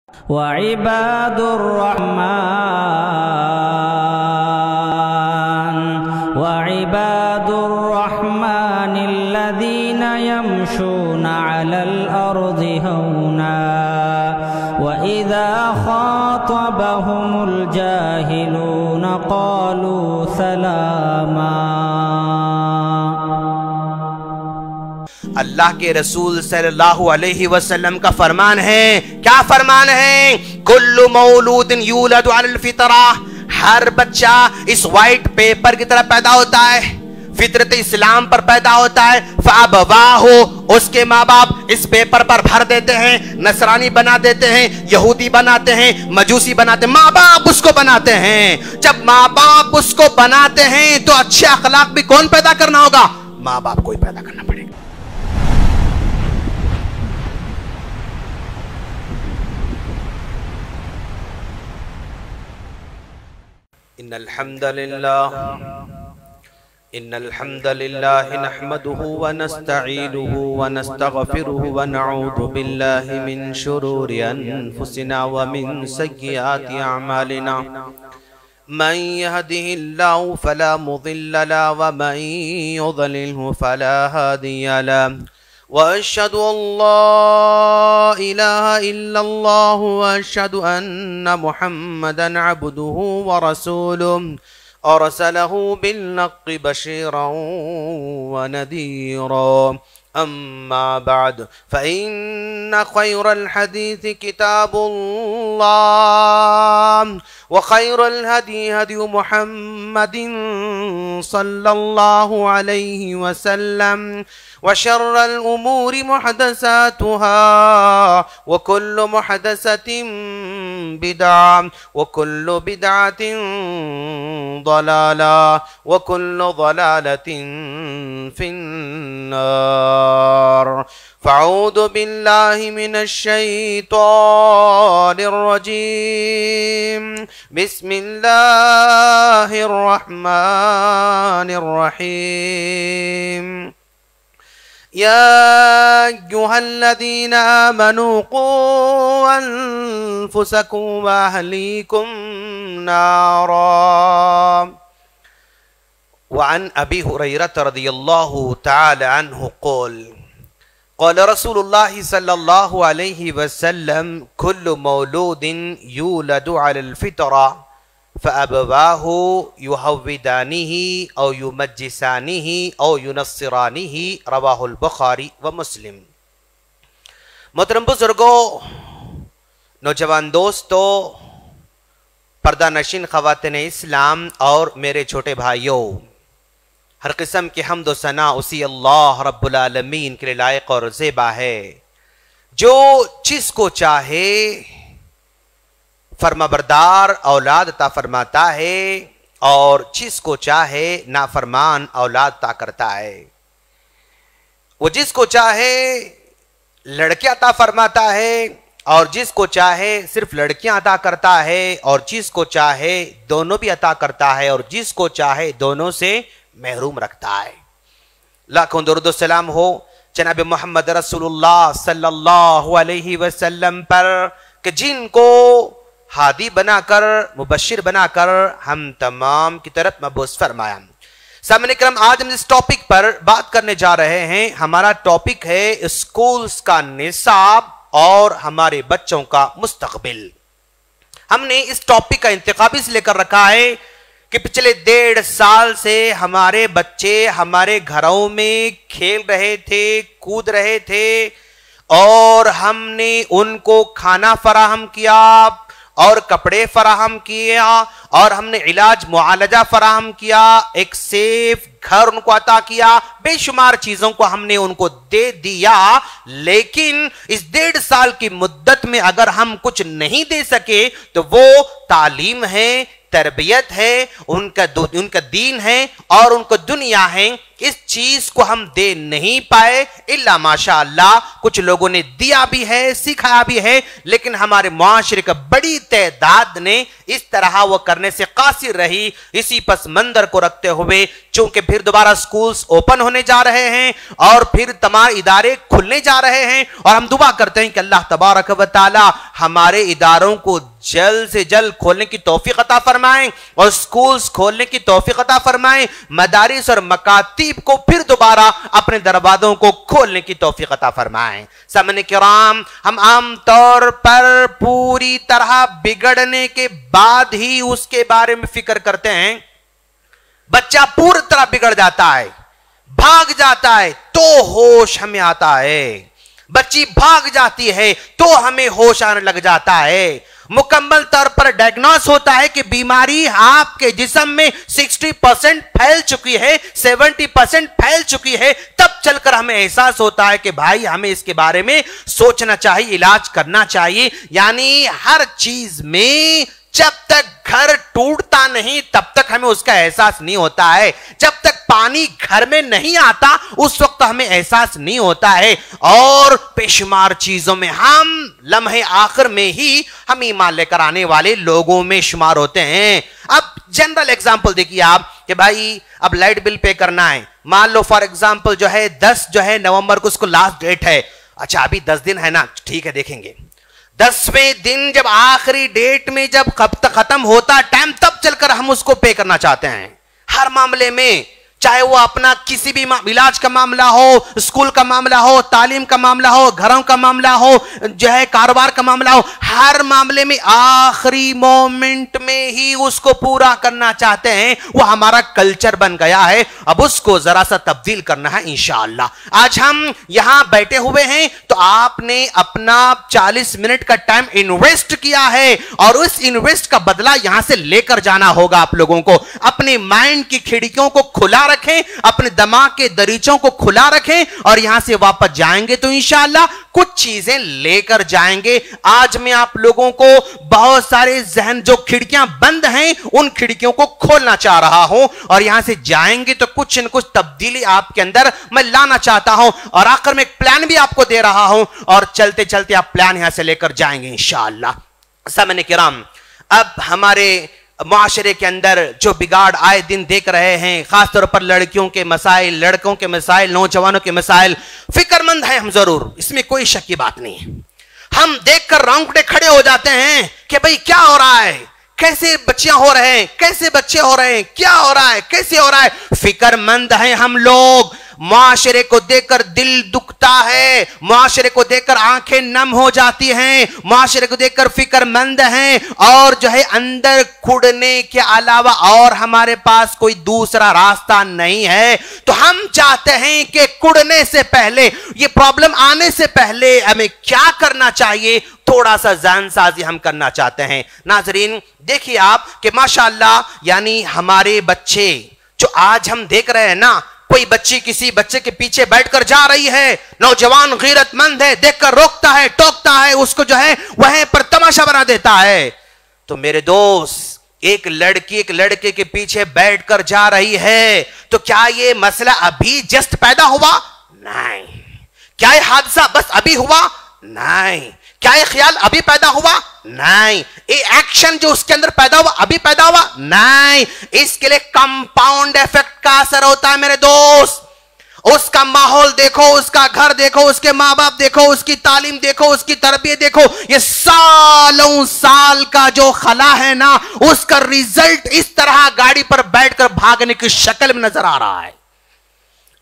व इबादुर रहमानिल्लज़ीना यमशूना अलल अर्ज़ि हौना व इज़ा ख़ातबहुमुल जाहिलून क़ालू सलामा। अल्लाह के रसूल सल्लल्लाहु अलैहि वसल्लम का फरमान है, क्या फरमान है? कुल्लु मौलूदिन यूलदु अलल फितरा, हर बच्चा इस व्हाइट पेपर की तरह पैदा होता है, फितरत इस्लाम पर पैदा होता है। फ़अबवाहु, उसके माँ बाप इस पेपर पर भर देते हैं, नसरानी बना देते हैं, यहूदी बनाते हैं, मजूसी बनाते हैं, माँ बाप उसको बनाते हैं। जब माँ बाप उसको बनाते हैं तो अच्छे अखलाक भी कौन पैदा करना होगा? माँ बाप को ही पैदा करना पड़ेगा। इन्नल हम्दलिल्लाह नहमदुहु व नस्तईनुहु व नस्तगफिरुहु व नऊज़ु बिल्लाहि मिन शुरूरि अनफुसिना व मिन सय्यिआति अअमालिना। मन यहदिहिल्लाहु फला मुदिल्ल लहु व मन युद्लिल्हु फला हादिय लहु व अशहदु अल्ला इलाहा इल्लल्लाहु व अशहदु अन्ना मुहम्मदन अब्दुहु व रसूलुहु अरसलहु बिल्हक़्क़ि बशीरन व नज़ीरा। अम्मा बअद फ़इन्न ख़ैरल हदीस किताबुल्लाह व ख़ैरल हदी हदी मुहम्मदिन सल्लल्लाहु अलैहि वसल्लम व शर्रल उमूरि मुहदसातुहा व कुल्लु मुहदसतिन बिदअ व कुल्लु बिदअतिन ज़लाला व कुल्लु ज़लालतिन फिन्नार। फ़अऊज़ु बिल्लाहि मिनश शैतानिर रजीम। बिस्मिल्लाहिर रहमानिर रहीम। या अय्युहल्लज़ीना आमनू क़ू अन्फुसकुम व अहलीकुम नारा। व अन अबी हुरैरह रज़ियल्लाहु तआला अन्हु क़ाल क़ाल रसूलुल्लाह सल्लल्लाहु अलैहि वसल्लम कुल्लु मौलूदिन यूलदु अलल फितरा फ़अबवाहु युहव्विदानिही औ युमज्जिसानिही औ युनस्सिरानिही। रवाहुल बुखारी व मुस्लिम। मोहतरम बुजुर्गों, नौजवान दोस्तों, पर्दा नशीन ख़वातीन इस्लाम और मेरे छोटे भाइयों, हर किस्म की हम्द व सना उसी अल्लाह रब्बुल आलमीन के लिए लायक और ज़ेबा है, जो जिसको चाहे फरमाबरदार औलाद अता फरमाता है और जिसको चाहे नाफरमान औलाद अता करता है। वो जिसको चाहे लड़कियां अता फरमाता है और जिसको चाहे सिर्फ लड़कियां अता करता है और जिसको चाहे दोनों भी अता करता है और जिसको चाहे दोनों से महरूम रखता है। लाखों दुरूद सलाम हो जनाब मोहम्मद रसूलुल्लाह सल्लल्लाहु अलैहि वसल्लम पर कि जिनको हादी बनाकर मुबशिर बनाकर हम तमाम की तरफ मबूस फरमाया। सामने करम, आज हम इस टॉपिक पर बात करने जा रहे हैं। हमारा टॉपिक है स्कूल्स का निसाब और हमारे बच्चों का मुस्तकबिल। हमने इस टॉपिक का इंतखाब इसलिए कर रखा है कि पिछले 1.5 साल से हमारे बच्चे हमारे घरों में खेल रहे थे, कूद रहे थे और हमने उनको खाना फराहम किया और कपड़े फराहम किया और हमने इलाज मुआलजा फराहम किया, एक सेफ घर उनको अता किया, बेशुमार चीजों को हमने उनको दे दिया। लेकिन इस 1.5 साल की मुद्दत में अगर हम कुछ नहीं दे सके तो वो तालीम है, तरबियत है, उनका दीन है और उनको दुनिया है इस चीज को हम दे नहीं पाए, इल्ला माशाअल्लाह कुछ लोगों ने दिया भी है, सिखाया भी है, लेकिन हमारे मुआशरे का बड़ी तादाद ने इस तरह वो करने से कासिर रही। इसी पस मंजर को रखते हुए चूंकि फिर दोबारा स्कूल्स ओपन होने जा रहे हैं और फिर तमाम इदारे खुलने जा रहे हैं, और हम दुआ करते हैं कि अल्लाह तबारक व तआला हमारे इदारों को जल्द से जल्द खोलने की तौफीक अता फरमाएं और स्कूल्स खोलने की तौफीक अता फरमाएं, मदारिस और मकातीब को फिर दोबारा अपने दरवाजों को खोलने की तौफीक अता फरमाएं। सामने किराम, हम आम तौर पर पूरी तरह बिगड़ने के बाद ही उसके बारे में फिक्र करते हैं। बच्चा पूरी तरह बिगड़ जाता है, भाग जाता है तो होश हमें आता है, बच्ची भाग जाती है तो हमें होश आने लग जाता है। मुकम्मल तौर पर डायग्नोस होता है कि बीमारी आपके जिस्म में 60% फैल चुकी है, 70% फैल चुकी है, तब चलकर हमें एहसास होता है कि भाई हमें इसके बारे में सोचना चाहिए, इलाज करना चाहिए। यानी हर चीज में जब तक घर टूटता नहीं तब तक हमें उसका एहसास नहीं होता है, जब तक पानी घर में नहीं आता उस वक्त हमें एहसास नहीं होता है, और बेशुमार चीजों में हम लम्हे आखिर में ही हम ईमान लेकर आने वाले लोगों में शुमार होते हैं। अब जनरल एग्जांपल देखिए आप कि भाई अब लाइट बिल पे करना है, मान लो फॉर एग्जांपल 10 नवंबर को उसको लास्ट डेट है। अच्छा अभी 10 दिन है ना, ठीक है देखेंगे। 10वें दिन जब आखिरी डेट में जब खत्म होता टाइम, तब चलकर हम उसको पे करना चाहते हैं। हर मामले में, चाहे वो अपना किसी भी इलाज का मामला हो, स्कूल का मामला हो, तालीम का मामला हो, घरों का मामला हो, कारोबार का मामला हो, हर मामले में आखिरी मोमेंट में ही उसको पूरा करना चाहते हैं। वो हमारा कल्चर बन गया है, अब उसको जरा सा तब्दील करना है इंशाअल्लाह। आज हम यहां बैठे हुए हैं तो आपने अपना 40 मिनट का टाइम इन्वेस्ट किया है, और उस इन्वेस्ट का बदला यहां से लेकर जाना होगा आप लोगों को। अपने माइंड की खिड़कियों को खुला रखें, अपने दिमाग के दरीचों को खुला रखें, और यहां से वापस जाएंगे तो इंशाअल्लाह कुछ चीजें लेकर जाएंगे। आज मैं आप लोगों को बहुत सारे जहन जो खिड़कियां बंद हैं उन खिड़कियों को खोलना चाह रहा हूं, और यहां से जाएंगे तो कुछ न कुछ तब्दीली आपके अंदर मैं लाना चाहता हूं, और आखिर में एक प्लान भी आपको दे रहा हूं, और चलते चलते आप प्लान यहां से लेकर जाएंगे इंशाअल्लाह। सामने किराम, अब हमारे मुआशरे के अंदर जो बिगाड़ आए दिन देख रहे हैं, खासतौर पर लड़कियों के मसाइल, लड़कों के मसाइल, नौजवानों के मसाइल, फिक्रमंद हैं हम जरूर, इसमें कोई शक की बात नहीं है। हम देखकर रोंगटे खड़े हो जाते हैं कि भाई क्या हो रहा है, कैसे बच्चियां हो रहे हैं, कैसे बच्चे हो रहे हैं, क्या हो रहा है, कैसे हो रहा है। फिक्रमंद हैं हम लोग, मुआशरे को देखकर दिल दुखता है, मुआशरे को देखकर आंखें नम हो जाती हैं, मुआशरे को देखकर फिक्रमंद हैं, और अंदर कुड़ने के अलावा और हमारे पास कोई दूसरा रास्ता नहीं है। तो हम चाहते हैं कि कुड़ने से पहले, ये प्रॉब्लम आने से पहले हमें क्या करना चाहिए, थोड़ा सा जानसाजी हम करना चाहते हैं। नाजरीन देखिए आप कि माशाअल्लाह, यानी हमारे बच्चे जो आज हम देख रहे हैं ना, कोई बच्ची किसी बच्चे के पीछे बैठकर जा रही है, नौजवान गैरतमंद है, देखकर रोकता है, टोकता है, उसको वहीं पर तमाशा बना देता है। तो मेरे दोस्त, एक लड़की एक लड़के के पीछे बैठकर जा रही है, तो क्या ये मसला अभी जस्ट पैदा हुआ? नहीं। क्या ये हादसा बस अभी हुआ? नहीं। क्या ये ख्याल अभी पैदा हुआ? नहीं। ये एक्शन जो उसके अंदर पैदा हुआ अभी पैदा हुआ? नहीं। इसके लिए कंपाउंड इफेक्ट का असर होता है मेरे दोस्त। उसका माहौल देखो, उसका घर देखो, उसके माँ बाप देखो, उसकी तालीम देखो, उसकी तरबियत देखो, ये सालों साल का जो खला है ना, उसका रिजल्ट इस तरह गाड़ी पर बैठकर भागने की शक्ल में नजर आ रहा है।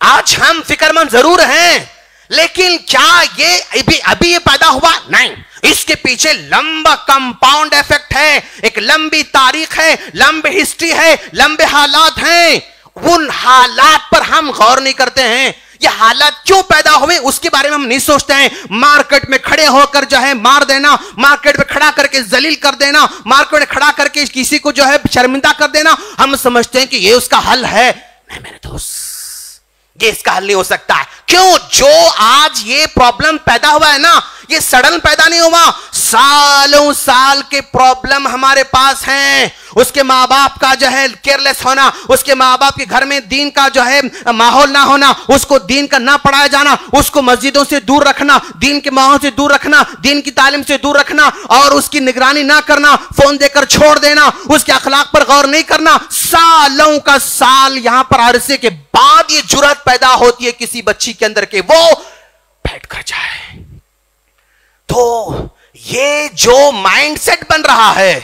आज हम फिक्रमंद जरूर हैं, लेकिन क्या ये अभी ये पैदा हुआ? नहीं। इसके पीछे लंबा कंपाउंड इफेक्ट है, एक लंबी तारीख है, लंबी हिस्ट्री है, लंबे हालात हैं। उन हालात पर हम गौर नहीं करते हैं। ये हालात क्यों पैदा हुए उसके बारे में हम नहीं सोचते हैं। मार्केट में खड़े होकर मार देना, मार्केट में खड़ा करके जलील कर देना, मार्केट में खड़ा करके किसी को शर्मिंदा कर देना, हम समझते हैं कि ये उसका हल है। नहीं मेरे दोस्त, ये इसका हल नहीं हो सकता है। क्यों? जो आज ये प्रॉब्लम पैदा हुआ है ना, ये सडन पैदा नहीं हुआ, सालों साल के प्रॉब्लम हमारे पास हैं। उसके माँ बाप का जो है केयरलेस होना, उसके माँ बाप के घर में दीन का जो है माहौल ना होना, उसको दीन का ना पढ़ाया जाना, उसको मस्जिदों से दूर रखना, दीन के माहौल से दूर रखना, दीन की तालीम से दूर रखना, और उसकी निगरानी ना करना, फोन देकर छोड़ देना, उसके अखलाक पर गौर नहीं करना। सालों का साल यहां पर अरसे के बाद ये जुर्रत पैदा होती है किसी बच्ची के अंदर के वो बैठ कर जाए। तो ये जो माइंडसेट बन रहा है,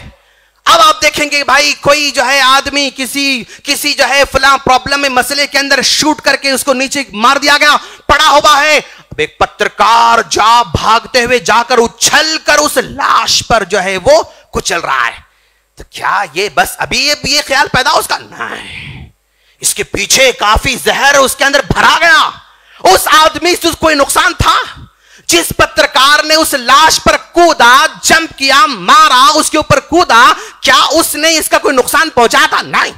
अब आप देखेंगे भाई कोई जो है आदमी किसी जो है फला प्रॉब्लम में मसले के अंदर शूट करके उसको नीचे मार दिया गया, पड़ा हुआ है। अब एक पत्रकार भागते हुए जाकर उछल कर उस लाश पर जो है वो कुचल रहा है। तो क्या ये बस अभी ये ख्याल पैदा उसका? नहीं, इसके पीछे काफी जहर उसके अंदर भरा गया। उस आदमी से कोई नुकसान था? जिस पत्रकार ने उस लाश पर कूदा, जंप किया, मारा, उसके ऊपर कूदा, क्या उसने इसका कोई नुकसान पहुंचाया था? नहीं,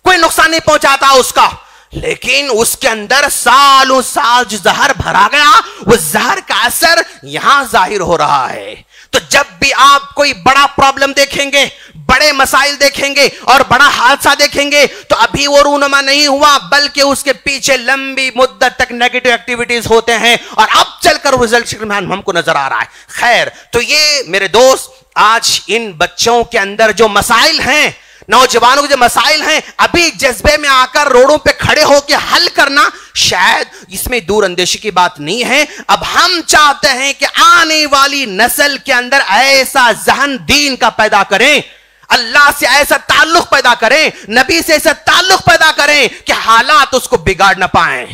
कोई नुकसान नहीं पहुंचाता उसका। लेकिन उसके अंदर सालों साल जो जहर भरा गया, वो जहर का असर यहां जाहिर हो रहा है। तो जब भी आप कोई बड़ा प्रॉब्लम देखेंगे, बड़े मसाइल देखेंगे और बड़ा हादसा देखेंगे, तो अभी वो रूनुमा नहीं हुआ, बल्कि उसके पीछे लंबी मुद्दत तक नेगेटिव एक्टिविटीज होते हैं और अब चलकर रिजल्ट हमको नजर आ रहा है। खैर, तो ये मेरे दोस्त, आज इन बच्चों के अंदर जो मसाइल हैं, नौजवानों के जो मसाइल हैं, अभी जज्बे में आकर रोडों पे खड़े होकर हल करना शायद इसमें दूर अंदेशी की बात नहीं है। अब हम चाहते हैं कि आने वाली नस्ल के अंदर ऐसा जहन दीन का पैदा करें, अल्लाह से ऐसा ताल्लुक पैदा करें, नबी से ऐसा ताल्लुक पैदा करें कि हालात उसको बिगाड़ ना पाए,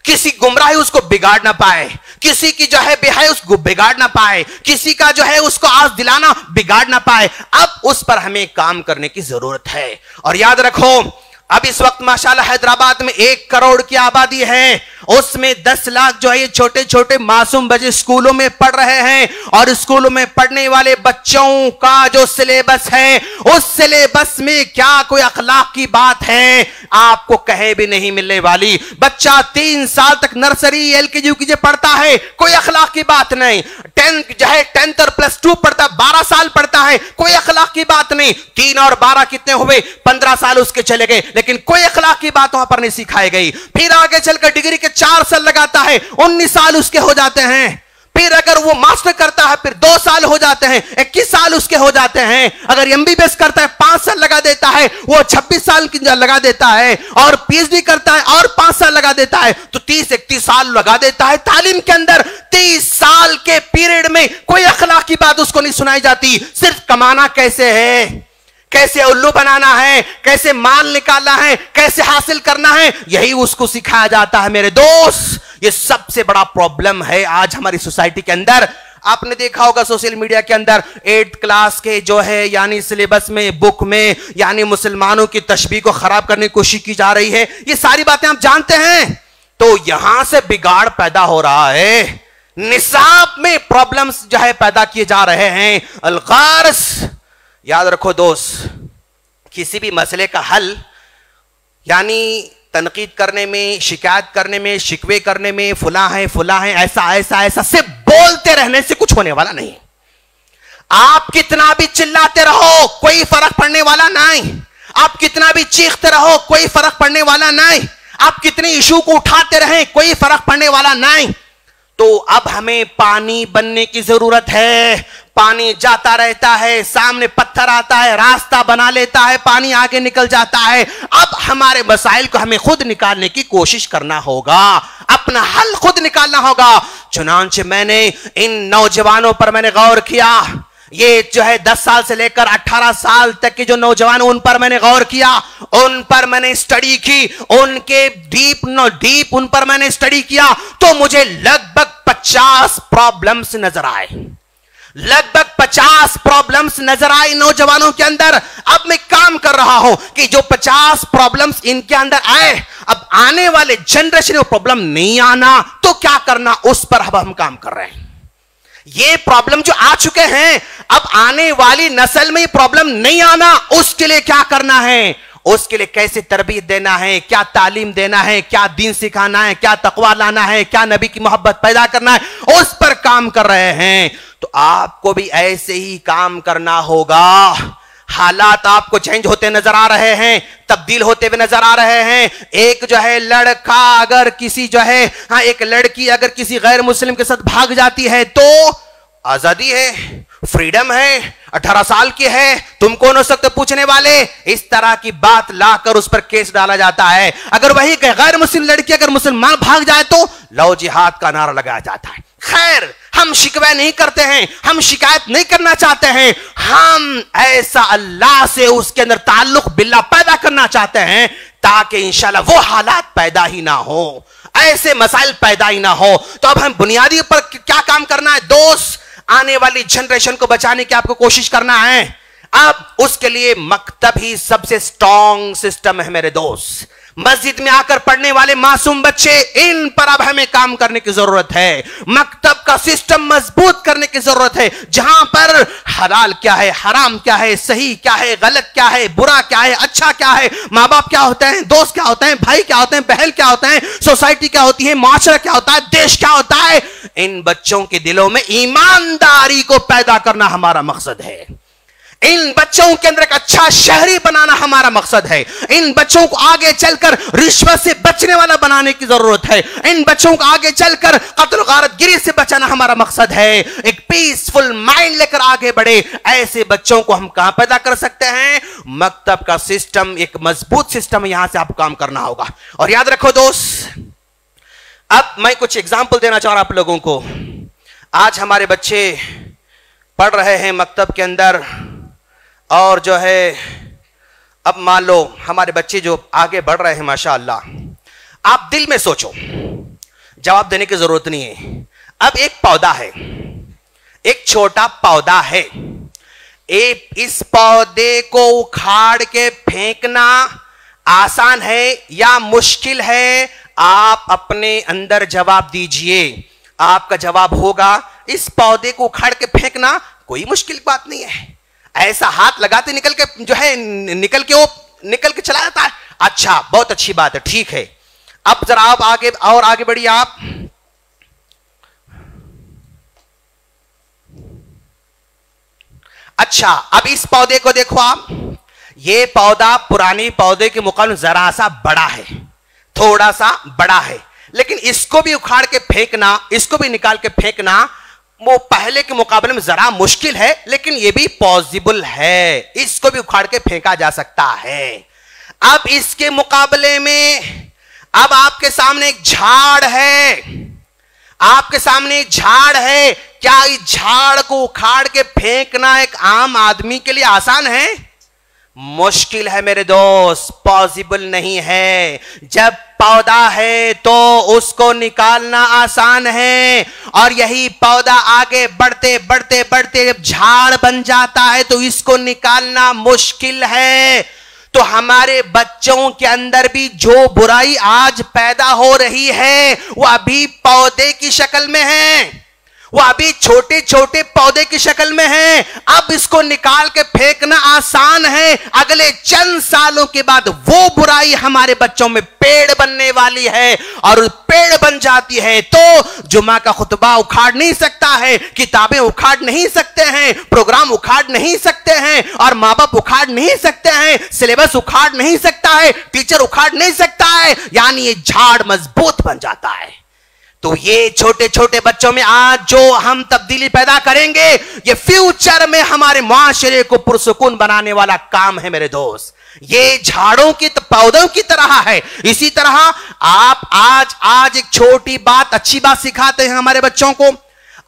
किसी गुमराही उसको बिगाड़ ना पाए, किसी की जो है बेहयाई उसको बिगाड़ ना पाए, किसी का जो है उसको आस दिलाना बिगाड़ ना पाए। अब उस पर हमें काम करने की जरूरत है। और याद रखो, अब इस वक्त माशाल्लाह हैदराबाद में 1 करोड़ की आबादी है, उसमें 10 लाख जो है ये छोटे छोटे मासूम बच्चे स्कूलों में पढ़ रहे हैं, और स्कूलों में पढ़ने वाले बच्चों का जो सिलेबस है, उस सिलेबस में क्या कोई अखलाक की बात है? आपको कहे भी नहीं मिलने वाली। बच्चा 3 साल तक नर्सरी LKG UKG पढ़ता है, कोई अखलाक की बात नहीं। 10th और +2 पढ़ता, 12 साल पढ़ता है, कोई अखलाक की बात नहीं। 3 और 12 कितने हुए? 15 साल उसके चले गए, लेकिन कोई अखलाक की बात वहां पर नहीं सिखाई गई। फिर आगे चलकर डिग्री के 4 साल लगाता है, 19 साल उसके हो जाते हैं। फिर अगर वो मास्टर करता है, फिर 2 साल हो जाते हैं, 21 साल उसके हो जाते हैं। अगर MBBS करता है, 5 साल लगा देता है, वो 26 साल की लगा देता है। और PhD करता है और 5 साल लगा देता है, तो 30-31 साल लगा देता है तालीम के अंदर। 30 साल के पीरियड में कोई अखलाक की बात उसको नहीं सुनाई जाती, सिर्फ कमाना कैसे है, कैसे उल्लू बनाना है, कैसे माल निकालना है, कैसे हासिल करना है, यही उसको सिखाया जाता है। मेरे दोस्त, ये सबसे बड़ा प्रॉब्लम है आज हमारी सोसाइटी के अंदर। आपने देखा होगा सोशल मीडिया के अंदर 8th क्लास के जो है यानी सिलेबस में, बुक में, यानी मुसलमानों की तशबीह को खराब करने की कोशिश की जा रही है। ये सारी बातें आप जानते हैं। तो यहां से बिगाड़ पैदा हो रहा है, निसाब में प्रॉब्लम्स जो है पैदा किए जा रहे हैं। अलगार्स, याद रखो दोस्त, किसी भी मसले का हल यानी तनकीद करने में, शिकायत करने में, शिकवे करने में, फुला है, ऐसा सिर्फ बोलते रहने से कुछ होने वाला नहीं। आप कितना भी चिल्लाते रहो, कोई फर्क पड़ने वाला नहीं। आप कितना भी चीखते रहो, कोई फर्क पड़ने वाला नहीं। आप कितने इशू को उठाते रहें, कोई फर्क पड़ने वाला नहीं। तो अब हमें पानी बनने की जरूरत है। पानी जाता रहता है, सामने पत्थर आता है, रास्ता बना लेता है, पानी आगे निकल जाता है। अब हमारे मसाइल को हमें खुद निकालने की कोशिश करना होगा, अपना हल खुद निकालना होगा। चुनांचे मैंने इन नौजवानों पर मैंने गौर किया, ये जो है 10 साल से लेकर 18 साल तक के जो नौजवान, उन पर मैंने गौर किया, उन पर मैंने स्टडी की, उनके डीप उन पर मैंने स्टडी किया। तो मुझे लगभग 50 प्रॉब्लम्स नजर आए, लगभग 50 प्रॉब्लम्स नजर आई नौजवानों के अंदर। अब मैं काम कर रहा हूं कि जो 50 प्रॉब्लम्स इनके अंदर आए, अब आने वाले जनरेशन में प्रॉब्लम नहीं आना, तो क्या करना, उस पर अब हम काम कर रहे हैं। ये प्रॉब्लम जो आ चुके हैं, अब आने वाली नस्ल में ये प्रॉब्लम नहीं आना, उसके लिए क्या करना है, उसके लिए कैसे तरबियत देना है, क्या तालीम देना है, क्या दीन सिखाना है, क्या तकवा लाना है, क्या नबी की मोहब्बत पैदा करना है, उस पर काम कर रहे हैं। तो आपको भी ऐसे ही काम करना होगा। हालात आपको चेंज होते नजर आ रहे हैं, तब्दील होते हुए नजर आ रहे हैं। एक जो है लड़का अगर किसी जो है एक लड़की अगर किसी गैर मुस्लिम के साथ भाग जाती है तो आजादी है, फ्रीडम है, 18 साल की है, तुम कौन हो सकते पूछने वाले, इस तरह की बात लाकर उस पर केस डाला जाता है। अगर वही गैर मुस्लिम लड़की अगर मुसलमान भाग जाए तो लव जिहाद का नारा लगाया जाता है। खैर, हम शिकवा नहीं करते हैं, हम शिकायत नहीं करना चाहते हैं, हम ऐसा अल्लाह से उसके अंदर ताल्लुक बिल्ला पैदा करना चाहते हैं ताकि इंशाल्लाह वो हालात पैदा ही ना हो, ऐसे मसाइल पैदा ही ना हो। तो अब हम बुनियादी पर क्या काम करना है दोस्त, आने वाली जनरेशन को बचाने की आपको कोशिश करना है। अब उसके लिए मकतब ही सबसे स्ट्रॉन्ग सिस्टम है मेरे दोस्त। मस्जिद में आकर पढ़ने वाले मासूम बच्चे, इन पर अब हमें काम करने की जरूरत है। मकतब का सिस्टम मजबूत करने की जरूरत है, जहां पर हलाल क्या है, हराम क्या है, सही क्या है, गलत क्या है, बुरा क्या है, अच्छा क्या है, माँ बाप क्या होते हैं, दोस्त क्या होते हैं, भाई क्या होते हैं, बहन क्या होते हैं, सोसाइटी क्या होती है, माशरा क्या होता है, देश क्या होता है। इन बच्चों के दिलों में ईमानदारी को पैदा करना हमारा मकसद है। इन बच्चों के अंदर एक अच्छा शहरी बनाना हमारा मकसद है। इन बच्चों को आगे चलकर रिश्वत से बचने वाला बनाने की जरूरत है। इन बच्चों को आगे चलकर कत्ल गारतगिरी से बचाना हमारा मकसद है। एक पीसफुल माइंड लेकर आगे बढ़े, ऐसे बच्चों को हम कहां पैदा कर सकते हैं? मकतब का सिस्टम एक मजबूत सिस्टम है, यहां से आपको काम करना होगा। और याद रखो दोस्त, अब मैं कुछ एग्जाम्पल देना चाह रहा हूं आप लोगों को। आज हमारे बच्चे पढ़ रहे हैं मकतब के अंदर, और जो है अब मान लो हमारे बच्चे जो आगे बढ़ रहे हैं माशाअल्लाह, आप दिल में सोचो, जवाब देने की जरूरत नहीं है। अब एक पौधा है, एक छोटा पौधा है, इस पौधे को उखाड़ के फेंकना आसान है या मुश्किल है? आप अपने अंदर जवाब दीजिए। आपका जवाब होगा इस पौधे को उखाड़ के फेंकना कोई मुश्किल बात नहीं है। ऐसा हाथ लगाते निकल के जो है निकल के चला जाता है। अच्छा, बहुत अच्छी बात है, ठीक है। अब जरा आप आगे बढ़िए आप। अच्छा, अब इस पौधे को देखो आप, ये पौधा पुराने पौधे के मुकाबले जरा सा बड़ा है, थोड़ा सा बड़ा है, लेकिन इसको भी उखाड़ के फेंकना, इसको भी निकाल के फेंकना वो पहले के मुकाबले में जरा मुश्किल है, लेकिन ये भी पॉसिबल है, इसको भी उखाड़ के फेंका जा सकता है। अब इसके मुकाबले में अब आपके सामने एक झाड़ है, आपके सामने एक झाड़ है। क्या इस झाड़ को उखाड़ के फेंकना एक आम आदमी के लिए आसान है? मुश्किल है मेरे दोस्त, पॉसिबल नहीं है। जब पौधा है तो उसको निकालना आसान है, और यही पौधा आगे बढ़ते बढ़ते बढ़ते जब झाड़ बन जाता है तो इसको निकालना मुश्किल है। तो हमारे बच्चों के अंदर भी जो बुराई आज पैदा हो रही है वो अभी पौधे की शक्ल में है, वो अभी छोटे छोटे पौधे की शक्ल में है। अब इसको निकाल के फेंकना आसान है, अगले चंद सालों के बाद वो बुराई हमारे बच्चों में पेड़ बनने वाली है, और पेड़ बन जाती है तो जुमा का खुतबा उखाड़ नहीं सकता है, किताबें उखाड़ नहीं सकते हैं, प्रोग्राम उखाड़ नहीं सकते हैं, और माँ बाप उखाड़ नहीं सकते हैं, सिलेबस उखाड़ नहीं सकता है, टीचर उखाड़ नहीं सकता है, यानी ये झाड़ मजबूत बन जाता है। तो ये छोटे छोटे बच्चों में आज जो हम तब्दीली पैदा करेंगे, ये फ्यूचर में हमारे माशरे को पुरसुकून बनाने वाला काम है मेरे दोस्त। ये झाड़ों की पौधों की तरह है। इसी तरह आप आज एक छोटी बात, अच्छी बात सिखाते हैं हमारे बच्चों को।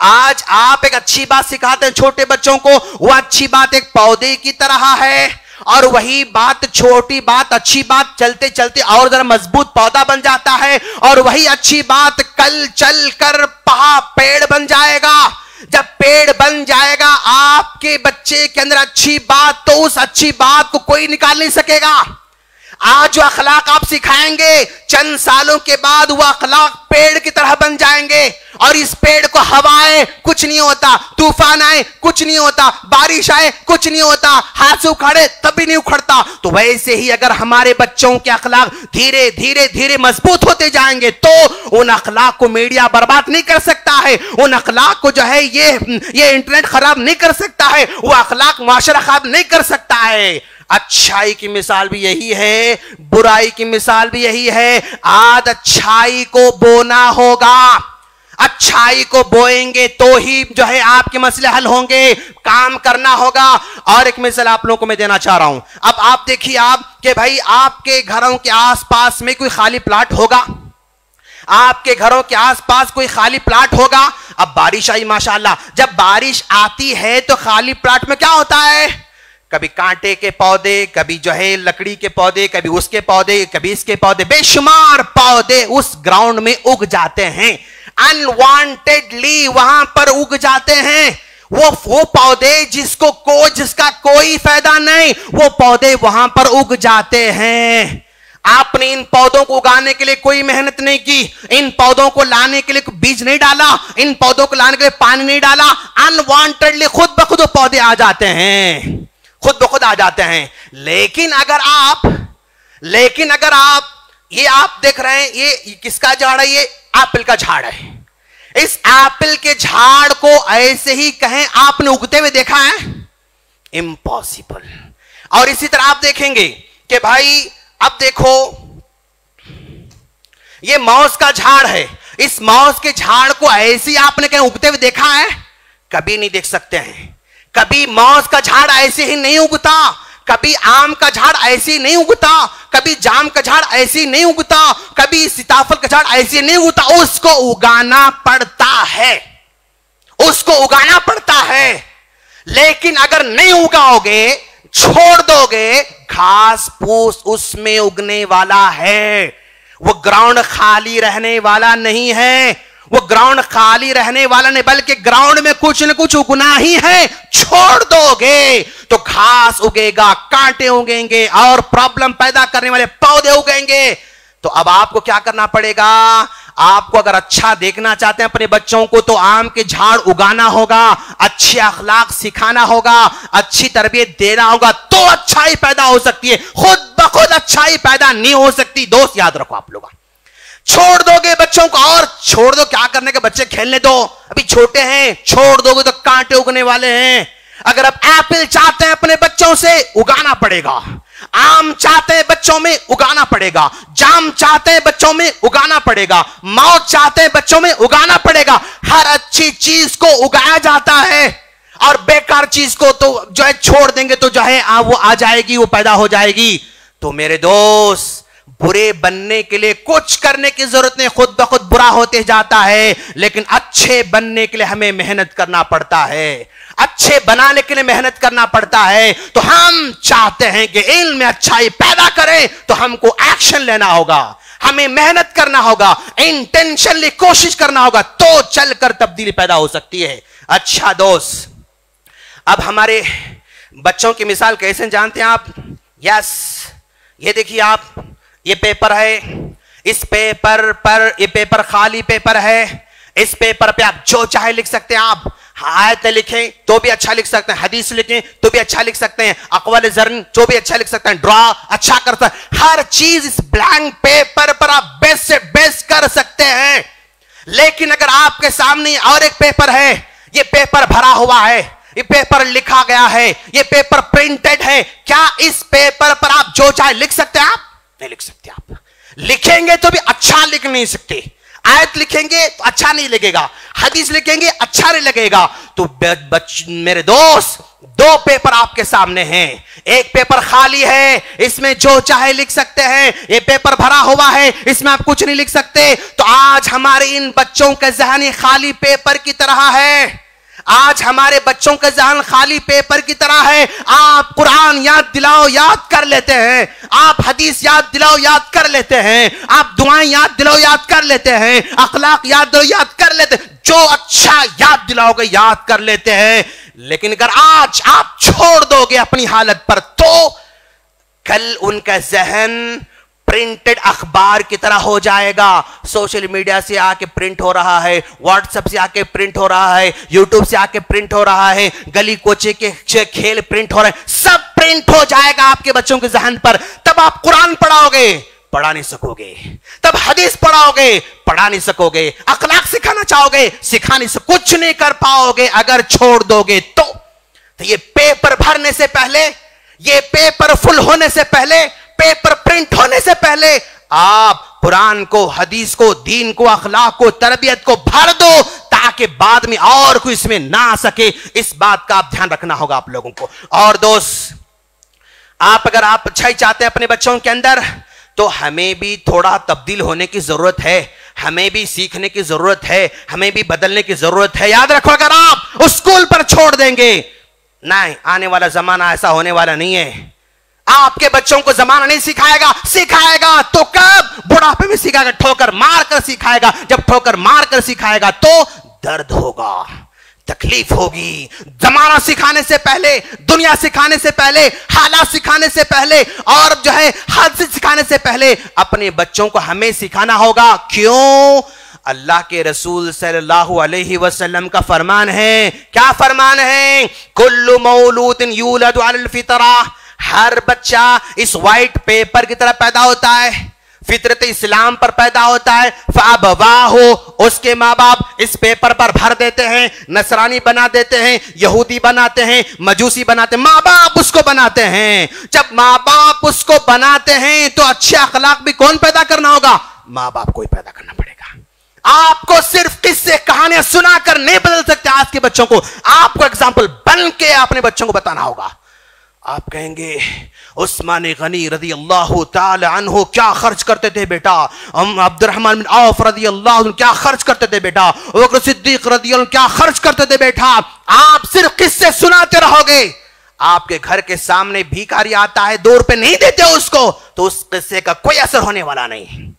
आज आप एक अच्छी बात सिखाते हैं छोटे बच्चों को, वो अच्छी बात एक पौधे की तरह है, और वही बात, छोटी बात, अच्छी बात चलते चलते और जरा मजबूत पौधा बन जाता है, और वही अच्छी बात कल चल कर पेड़ बन जाएगा। जब पेड़ बन जाएगा आपके बच्चे के अंदर अच्छी बात, तो उस अच्छी बात को कोई निकाल नहीं सकेगा। आज जो अखलाक आप सिखाएंगे, चंद सालों के बाद वो अखलाक पेड़ की तरह बन जाएंगे, और इस पेड़ को हवा आए कुछ नहीं होता, तूफान आए कुछ नहीं होता, बारिश आए कुछ नहीं होता, हाथ से उखाड़े तब भी नहीं उखड़ता। तो वैसे ही अगर हमारे बच्चों के अखलाक धीरे धीरे धीरे मजबूत होते जाएंगे तो उन अखलाक को मीडिया बर्बाद नहीं कर सकता है, उन अखलाक को जो है ये इंटरनेट खराब नहीं कर सकता है, वो अखलाक माशरा खराब नहीं कर सकता है। अच्छाई की मिसाल भी यही है, बुराई की मिसाल भी यही है। आज अच्छाई को बोना होगा, अच्छाई को बोएंगे तो ही जो है आपके मसले हल होंगे, काम करना होगा। और एक मिसाल आप लोगों को मैं देना चाह रहा हूं। अब आप देखिए आप कि भाई आपके घरों के आसपास में कोई खाली प्लाट होगा, आपके घरों के आसपास कोई खाली प्लाट होगा। अब बारिश आई माशाल्लाह, जब बारिश आती है तो खाली प्लाट में क्या होता है, कभी कांटे के पौधे, कभी जो है लकड़ी के पौधे, कभी उसके पौधे, कभी इसके पौधे, बेशुमार पौधे उस ग्राउंड में उग जाते हैं, अनवांटेडली वहां पर उग जाते हैं। वो पौधे जिसका कोई फायदा नहीं, वो पौधे वहां पर उग जाते हैं। आपने इन पौधों को उगाने के लिए कोई मेहनत नहीं की, इन पौधों को लाने के लिए कोई बीज नहीं डाला, इन पौधों को लाने के लिए पानी नहीं डाला, अनवांटेडली खुद ब खुद पौधे आ जाते हैं, खुद ब खुद आ जाते हैं। लेकिन अगर आप ये आप देख रहे हैं, ये किसका झाड़ है, ये एप्पल का झाड़ है। इस एप्पल के झाड़ को ऐसे ही कहें आपने उगते हुए देखा है, इम्पॉसिबल। और इसी तरह आप देखेंगे कि भाई अब देखो ये मौज का झाड़ है, इस मौज के झाड़ को ऐसे ही आपने कहीं उगते हुए देखा है, कभी नहीं देख सकते हैं। कभी मौज का झाड़ ऐसे ही नहीं उगता, कभी आम का झाड़ ऐसे ही नहीं उगता, कभी जाम का झाड़ ऐसे ही नहीं उगता, कभी सीताफल का झाड़ ऐसे नहीं उगता। उसको उगाना पड़ता है, उसको उगाना पड़ता है। लेकिन अगर नहीं उगाओगे, छोड़ दोगे, घास फूस उसमें उगने वाला है। वो ग्राउंड खाली रहने वाला नहीं है, वो ग्राउंड खाली रहने वाला नहीं, बल्कि ग्राउंड में कुछ न कुछ उगना ही है। छोड़ दोगे तो घास उगेगा, कांटे उगेंगे और प्रॉब्लम पैदा करने वाले पौधे उगेंगे। तो अब आपको क्या करना पड़ेगा, आपको अगर अच्छा देखना चाहते हैं अपने बच्चों को तो आम के झाड़ उगाना होगा, अच्छे अखलाक सिखाना होगा, अच्छी तरबियत देना होगा, तो अच्छाई पैदा हो सकती है। खुद ब खुद अच्छाई पैदा नहीं हो सकती। दोस्त याद रखो आप लोग, छोड़ दोगे बच्चों को, और छोड़ दो, क्या करने के, बच्चे खेलने दो, अभी छोटे हैं, छोड़ दोगे तो कांटे उगने वाले हैं। अगर आप एप्पल चाहते हैं अपने बच्चों से, उगाना पड़ेगा। आम चाहते हैं बच्चों में, उगाना पड़ेगा। जाम चाहते हैं बच्चों में, उगाना पड़ेगा। मौज चाहते हैं बच्चों में, उगाना पड़ेगा। हर अच्छी चीज को उगाया जाता है, और बेकार चीज को तो जो है छोड़ देंगे तो जो है वो आ जाएगी, वो पैदा हो जाएगी। तो मेरे दोस्त, बुरे बनने के लिए कुछ करने की जरूरत नहीं, खुद ब खुद बुरा होते जाता है। लेकिन अच्छे बनने के लिए हमें मेहनत करना पड़ता है, अच्छे बनाने के लिए मेहनत करना पड़ता है। तो हम चाहते हैं कि इल्म में अच्छाई पैदा करें तो हमको एक्शन लेना होगा, हमें मेहनत करना होगा, इंटेंशनली कोशिश करना होगा, तो चलकर तब्दीली पैदा हो सकती है। अच्छा दोस्त, अब हमारे बच्चों की मिसाल कैसे जानते हैं आप? यस, ये देखिए आप, ये पेपर है, इस पेपर पर, ये पेपर खाली पेपर है, इस पेपर पे आप जो चाहे लिख सकते हैं। आप आयतें लिखें तो भी अच्छा लिख सकते हैं, हदीस लिखें तो भी अच्छा लिख सकते हैं, अक़वाल ज़र्न तो भी अच्छा लिख सकते हैं, ड्रा अच्छा कर सकते हैं। हर चीज इस ब्लैंक पेपर पर आप बेस्ट से बेस्ट कर सकते हैं। लेकिन अगर आपके सामने और एक पेपर है, ये पेपर भरा हुआ है, ये पेपर लिखा गया है, ये पेपर प्रिंटेड है, क्या इस पेपर पर आप जो चाहे लिख सकते हैं? आप नहीं लिख सकते। आप लिखेंगे तो भी अच्छा लिख नहीं सकते, आयत लिखेंगे तो अच्छा नहीं लगेगा, हदीस लिखेंगे अच्छा नहीं लगेगा। तो मेरे दोस्त, दो पेपर आपके सामने हैं, एक पेपर खाली है, इसमें जो चाहे लिख सकते हैं, ये पेपर भरा हुआ है, इसमें आप कुछ नहीं लिख सकते। तो आज हमारे इन बच्चों का ज़हन खाली पेपर की तरह है, आज हमारे बच्चों का ज़हन खाली पेपर की तरह है। आप कुरान याद दिलाओ, याद कर लेते हैं, आप हदीस याद दिलाओ, याद कर लेते हैं, आप दुआएं याद दिलाओ, याद कर लेते हैं, अखलाक याद दिलाओ, याद कर लेते हैं, जो अच्छा याद दिलाओगे याद कर लेते हैं। लेकिन अगर आज आप छोड़ दोगे अपनी हालत पर, तो कल उनका जहन प्रिंटेड अखबार की तरह हो जाएगा। सोशल मीडिया से आके प्रिंट हो रहा है, व्हाट्सएप से आके प्रिंट हो रहा है, यूट्यूब से आके प्रिंट हो रहा है, गली कोचे के खेल प्रिंट हो रहे हैं, सब प्रिंट हो जाएगा आपके बच्चों के जहन पर। तब आप कुरान पढ़ाओगे, पढ़ा नहीं सकोगे। तब हदीस पढ़ाओगे, पढ़ा नहीं सकोगे। अखलाक सिखाना चाहोगे, सिखा नहीं सकोगे, कुछ नहीं कर पाओगे अगर छोड़ दोगे तो ये पेपर भरने से पहले, ये पेपर फुल होने से पहले, पेपर प्रिंट होने से पहले आप कुरान को, हदीस को, दीन को, अखलाक को, तरबियत को भर दो, ताकि बाद में और कोई इसमें ना आ सके। इस बात का आप ध्यान रखना होगा आप लोगों को। और दोस्त, अगर आप अच्छाई चाहते हैं अपने बच्चों के अंदर, तो हमें भी थोड़ा तब्दील होने की जरूरत है, हमें भी सीखने की जरूरत है, हमें भी बदलने की जरूरत है। याद रखो, अगर आप उस स्कूल पर छोड़ देंगे, नहीं, आने वाला जमाना ऐसा होने वाला नहीं है। आपके बच्चों को जमाना नहीं सिखाएगा, सिखाएगा तो कब? बुढ़ापे में सिखाएगा, ठोकर मारकर सिखाएगा। जब ठोकर मारकर सिखाएगा तो दर्द होगा, तकलीफ होगी। जमाना सिखाने से पहले, दुनिया सिखाने से पहले, हालात सिखाने से पहले, और जो है हादसे सिखाने से पहले अपने बच्चों को हमें सिखाना होगा। क्यों? अल्लाह के रसूल सल्लल्लाहु अलैहि वसल्लम का फरमान है। क्या फरमान है? कुल्लु मौलूदिन यूलदु अलल फितरा, हर बच्चा इस व्हाइट पेपर की तरह पैदा होता है, फितरत इस्लाम पर पैदा होता है। फ़अबवाहु, उसके माँ बाप इस पेपर पर भर देते हैं, नसरानी बना देते हैं, यहूदी बनाते हैं, मजूसी बनाते हैं, माँ बाप उसको बनाते हैं। जब माँ बाप उसको बनाते हैं तो अच्छे अखलाक भी कौन पैदा करना होगा? माँ बाप को ही पैदा करना पड़ेगा। आपको सिर्फ किस्से कहानियां सुनाकर नहीं बदल सकते आज के बच्चों को, आपको एग्जाम्पल बन के अपने बच्चों को बताना होगा। आप कहेंगे उस्मान गनी रज़ी अल्लाह ताला अन्हु क्या खर्च करते थे बेटा, हम अब्दुर्रहमान बिन औफ रज़ी अल्लाह अन्हु क्या खर्च करते थे बेटा, अबू सिद्दीक रज़ी अल्लाह क्या खर्च करते थे बेटा। आप सिर्फ किस्से सुनाते रहोगे, आपके घर के सामने भिखारी आता है, 2 रुपए नहीं देते उसको, तो उस किस्से का कोई असर होने वाला नहीं,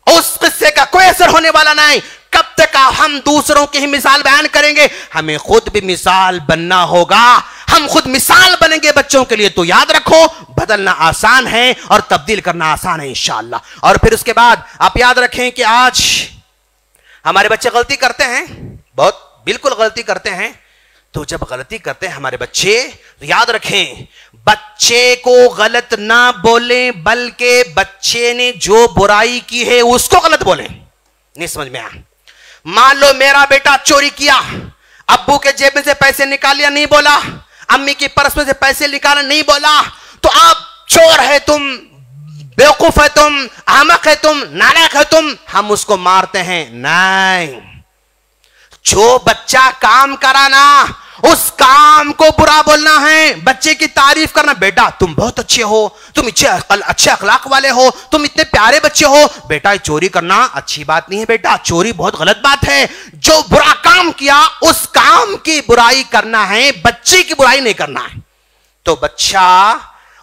उस किस्से का कोई असर होने वाला नहीं। कब तक हम दूसरों की ही मिसाल बयान करेंगे? हमें खुद भी मिसाल बनना होगा, हम खुद मिसाल बनेंगे बच्चों के लिए। तो याद रखो, बदलना आसान है और तब्दील करना आसान है इंशाअल्लाह। और फिर उसके बाद आप याद रखें कि आज हमारे बच्चे गलती करते हैं, बहुत बिल्कुल गलती करते हैं। तो जब गलती करते हैं हमारे बच्चे, तो याद रखें, बच्चे को गलत ना बोलें, बल्कि बच्चे ने जो बुराई की है उसको गलत बोलें। नहीं समझ में आया? मान लो मेरा बेटा चोरी किया, अब्बू के जेब में से पैसे निकाल लिया, नहीं बोला, अम्मी की पर्स में से पैसे निकाला, नहीं बोला, तो आप चोर है तुम, बेवकूफ है तुम, अहमक है तुम, नालायक है तुम, हम उसको मारते हैं? नहीं। जो बच्चा काम कराना, उस काम को बुरा बोलना है, बच्चे की तारीफ करना, बेटा तुम बहुत अच्छे हो, तुम अच्छे अखलाक वाले हो, तुम इतने प्यारे बच्चे हो, बेटा चोरी करना अच्छी बात नहीं है, बेटा चोरी बहुत गलत बात है। जो बुरा काम किया उस काम की बुराई करना है, बच्चे की बुराई नहीं करना है। तो बच्चा